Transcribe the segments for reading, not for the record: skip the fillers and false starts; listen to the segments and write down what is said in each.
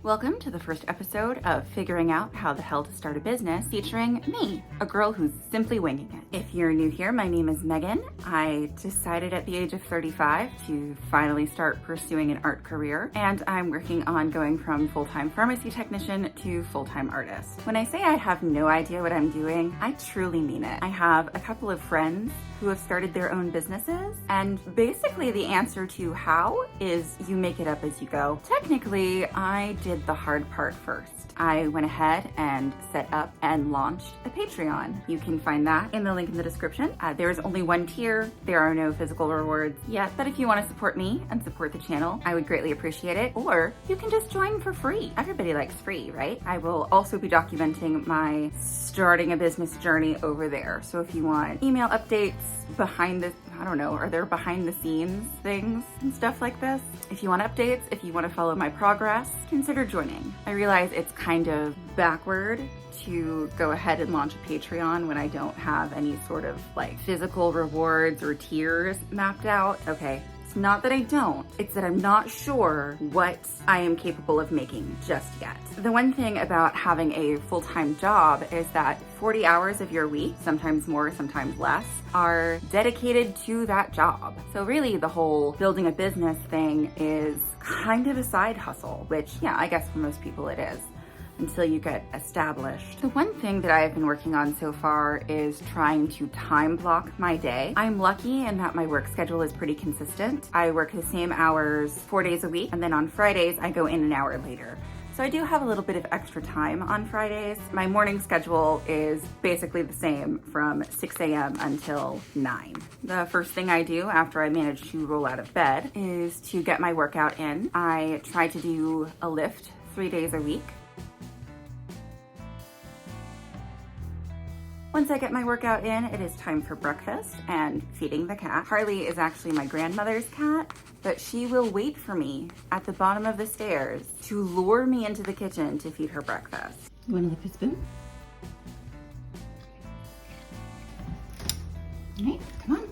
Welcome to the first episode of Figuring Out How the Hell to Start a Business, featuring me, a girl who's simply winging it. If you're new here, my name is Megan. I decided at the age of 35 to finally start pursuing an art career, and I'm working on going from full-time pharmacy technician to full-time artist. When I say I have no idea what I'm doing, I truly mean it. I have a couple of friends who have started their own businesses, and basically the answer to how is you make it up as you go. Technically, I did the hard part first. I went ahead and set up and launched a Patreon. You can find that in the link in the description. There's only one tier. There are no physical rewards yet, but if you want to support me and support the channel, I would greatly appreciate it. Or you can just join for free. Everybody likes free, right? I will also be documenting my starting a business journey over there. So if you want email updates, behind the, are there behind the scenes things and stuff like this? If you want updates, if you want to follow my progress, consider joining. I realize it's kind of backward to go ahead and launch a Patreon when I don't have any sort of like physical rewards or tiers mapped out. Okay. Not that I don't, it's that I'm not sure what I am capable of making just yet. The one thing about having a full-time job is that 40 hours of your week, sometimes more, sometimes less, are dedicated to that job. So really the whole building a business thing is kind of a side hustle, which yeah, I guess for most people it is, until you get established. The one thing that I've been working on so far is trying to time block my day. I'm lucky in that my work schedule is pretty consistent. I work the same hours 4 days a week, and then on Fridays I go in an hour later. So I do have a little bit of extra time on Fridays. My morning schedule is basically the same from 6 a.m. until 9. The first thing I do after I manage to roll out of bed is to get my workout in. I try to do a lift 3 days a week. Once I get my workout in, it is time for breakfast and feeding the cat. Harley is actually my grandmother's cat, but she will wait for me at the bottom of the stairs to lure me into the kitchen to feed her breakfast. You wanna lick the spoon? All right, come on.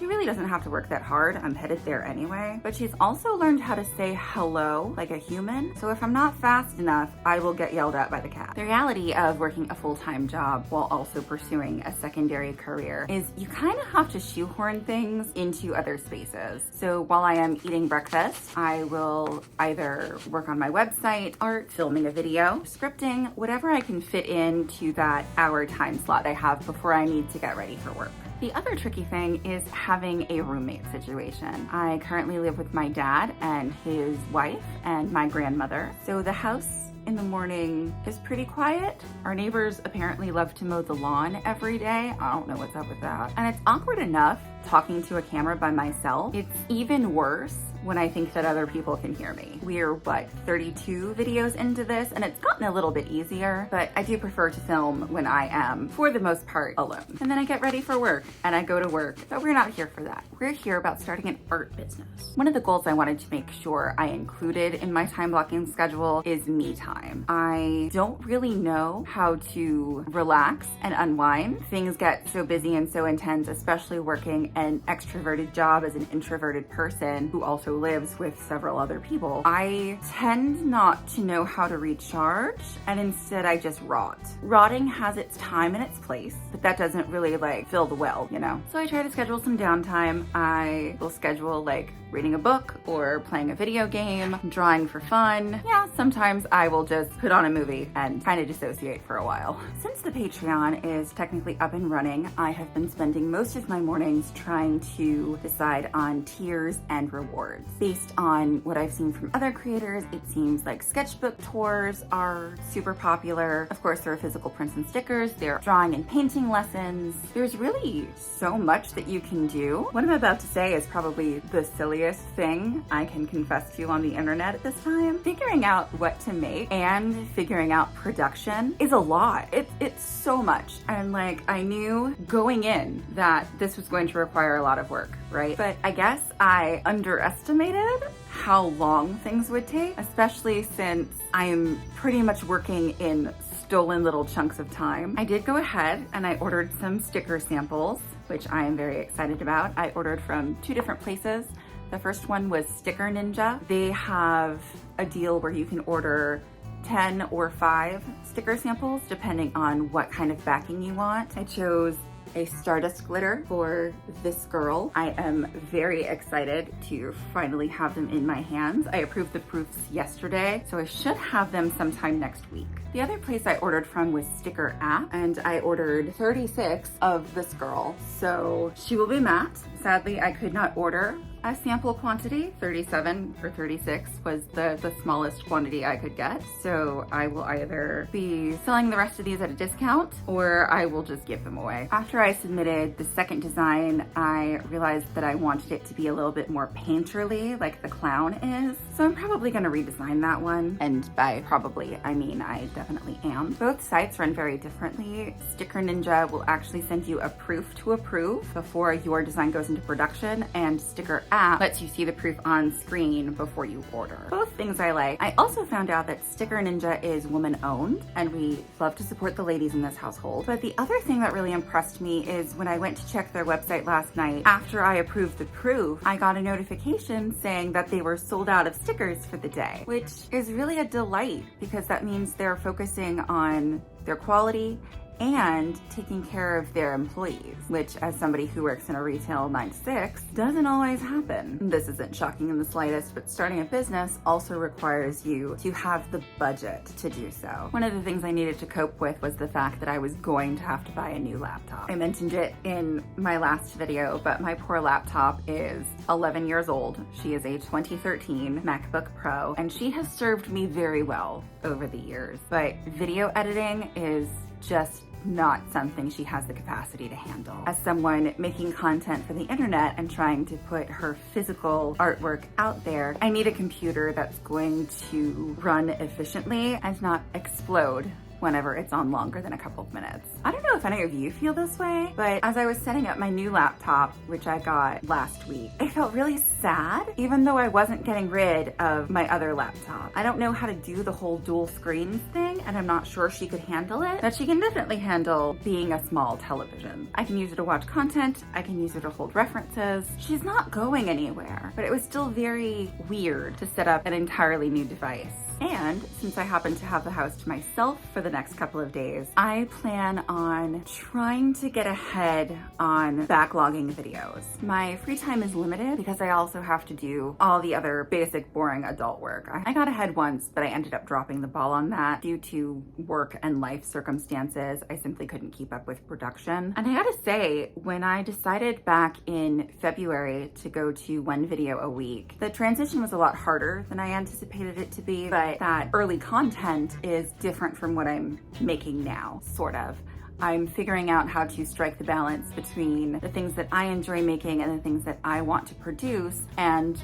She really doesn't have to work that hard. I'm headed there anyway. But she's also learned how to say hello like a human. So if I'm not fast enough, I will get yelled at by the cat. The reality of working a full-time job while also pursuing a secondary career is you kind of have to shoehorn things into other spaces. So while I am eating breakfast, I will either work on my website, art, filming a video, scripting, whatever I can fit into that hour time slot I have before I need to get ready for work. The other tricky thing is having a roommate situation. I currently live with my dad and his wife and my grandmother. So the house in the morning is pretty quiet. Our neighbors apparently love to mow the lawn every day. I don't know what's up with that. And it's awkward enough talking to a camera by myself. It's even worse when I think that other people can hear me. We're 32 videos into this, and it's gotten a little bit easier, but I do prefer to film when I am, for the most part, alone. And then I get ready for work, and I go to work, but we're not here for that. We're here about starting an art business. One of the goals I wanted to make sure I included in my time blocking schedule is me time. I don't really know how to relax and unwind. Things get so busy and so intense, especially working an extroverted job as an introverted person who also lives with several other people. I tend not to know how to recharge, and instead I just rot. Rotting has its time and its place, but that doesn't really fill the well, you know? So I try to schedule some downtime. I will schedule reading a book or playing a video game, drawing for fun. Yeah, sometimes I will just put on a movie and kind of dissociate for a while. Since the Patreon is technically up and running, I have been spending most of my mornings trying to decide on tiers and rewards. Based on what I've seen from other creators, it seems like sketchbook tours are super popular. Of course, there are physical prints and stickers. There are drawing and painting lessons. There's really so much that you can do. What I'm about to say is probably the silliest thing I can confess to on the internet at this time. Figuring out what to make and figuring out production is a lot. It's so much. And I knew going in that this was going to require a lot of work, right? But I guess I underestimated how long things would take, especially since I'm pretty much working in stolen little chunks of time. I did go ahead and I ordered some sticker samples which I am very excited about. I ordered from 2 different places. The first one was Sticker Ninja. They have a deal where you can order 10 or 5 sticker samples depending on what kind of backing you want. I chose a Stardust glitter for this girl. I am very excited to finally have them in my hands. I approved the proofs yesterday, so I should have them sometime next week. The other place I ordered from was Sticker App, and I ordered 36 of this girl. So she will be matte. Sadly, I could not order a sample quantity. 37 or 36 was the smallest quantity I could get. So I will either be selling the rest of these at a discount or I will just give them away. After I submitted the second design, I realized that I wanted it to be a little bit more painterly like the clown is. So I'm probably gonna redesign that one. And by probably, I mean I definitely am. Both sites run very differently. Sticker Ninja will actually send you a proof to approve before your design goes into production, and Sticker App lets you see the proof on screen before you order. Both things I like. I also found out that Sticker Ninja is woman owned, and we love to support the ladies in this household. But the other thing that really impressed me is when I went to check their website last night, after I approved the proof, I got a notification saying that they were sold out of stickers for the day, which is really a delight because that means they're focusing on their quality and taking care of their employees, which as somebody who works in a retail 9 to 6 doesn't always happen. This isn't shocking in the slightest, but starting a business also requires you to have the budget to do so. One of the things I needed to cope with was the fact that I was going to have to buy a new laptop. I mentioned it in my last video, but my poor laptop is 11 years old. She is a 2013 MacBook Pro, and she has served me very well over the years, but video editing is just not something she has the capacity to handle. As someone making content for the internet and trying to put her physical artwork out there, I need a computer that's going to run efficiently and not explode whenever it's on longer than a couple of minutes. I don't know if any of you feel this way, but as I was setting up my new laptop, which I got last week, I felt really sad, even though I wasn't getting rid of my other laptop. I don't know how to do the whole dual screens thing, and I'm not sure she could handle it, but she can definitely handle being a small television. I can use it to watch content, I can use it to hold references. She's not going anywhere, but it was still very weird to set up an entirely new device. And since I happen to have the house to myself for the next couple of days, I plan on trying to get ahead on backlogging videos. My free time is limited because I also have to do all the other basic, boring adult work. I got ahead once, but I ended up dropping the ball on that due to work and life circumstances. I simply couldn't keep up with production. And I gotta say, when I decided back in February to go to 1 video a week, the transition was a lot harder than I anticipated it to be, but that early content is different from what I'm making now, sort of. I'm figuring out how to strike the balance between the things that I enjoy making and the things that I want to produce and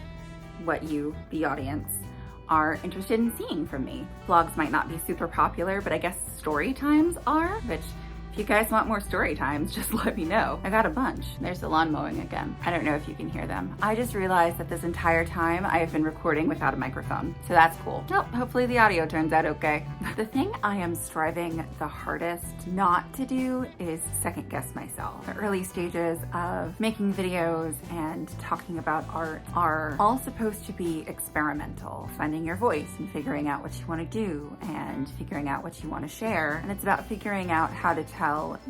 what you, the audience, are interested in seeing from me. Vlogs might not be super popular, but I guess story times are, which if you guys want more story times, just let me know. I got a bunch. There's the lawn mowing again. I don't know if you can hear them. I just realized that this entire time I have been recording without a microphone, so that's cool. Well, hopefully the audio turns out okay. The thing I am striving the hardest not to do is second guess myself. The early stages of making videos and talking about art are all supposed to be experimental. Finding your voice and figuring out what you want to do and figuring out what you want to share. And it's about figuring out how to tell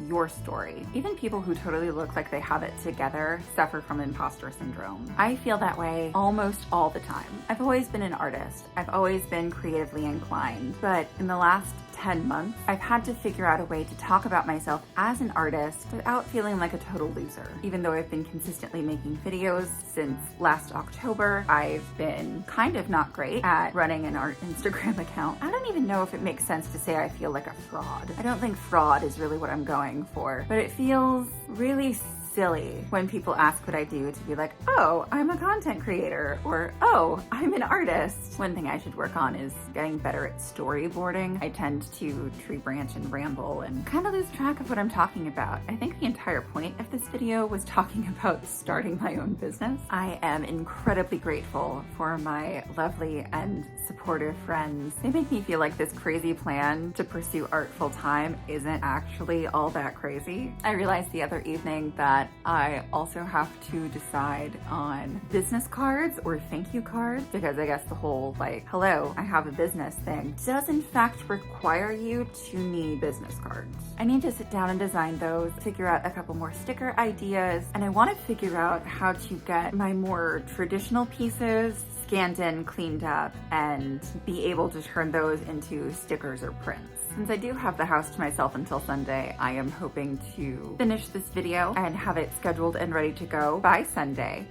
your story. Even people who totally look like they have it together suffer from imposter syndrome. I feel that way almost all the time. I've always been an artist. I've always been creatively inclined, but in the last 10 months, I've had to figure out a way to talk about myself as an artist without feeling like a total loser. Even though I've been consistently making videos since last October, I've been kind of not great at running an art Instagram account. I don't even know if it makes sense to say I feel like a fraud. I don't think fraud is really what I'm going for, but it feels really silly when people ask what I do to be like, oh, I'm a content creator, or oh, I'm an artist. One thing I should work on is getting better at storyboarding. I tend to tree branch and ramble and kind of lose track of what I'm talking about. I think the entire point of this video was talking about starting my own business. I am incredibly grateful for my lovely and supportive friends. They make me feel like this crazy plan to pursue art full time isn't actually all that crazy. I realized the other evening that that, I also have to decide on business cards or thank you cards, because I guess the whole like, hello, I have a business thing does in fact require you to need business cards. I need to sit down and design those, figure out a couple more sticker ideas, and I want to figure out how to get my more traditional pieces scanned in, cleaned up, and be able to turn those into stickers or prints. Since I do have the house to myself until Sunday, I am hoping to finish this video and have it scheduled and ready to go by Sunday,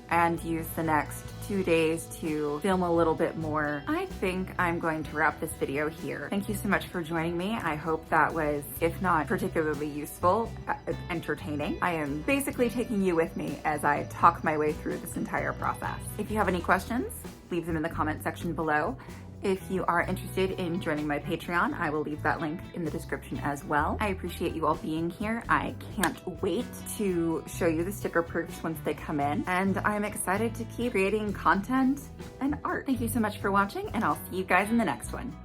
and use the next 2 days to film a little bit more. I think I'm going to wrap this video here. Thank you so much for joining me. I hope that was, if not particularly useful, entertaining. I am basically taking you with me as I talk my way through this entire process. If you have any questions, leave them in the comment section below. If you are interested in joining my Patreon, I will leave that link in the description as well. I appreciate you all being here. I can't wait to show you the sticker proofs once they come in, and I'm excited to keep creating content and art. Thank you so much for watching, and I'll see you guys in the next one.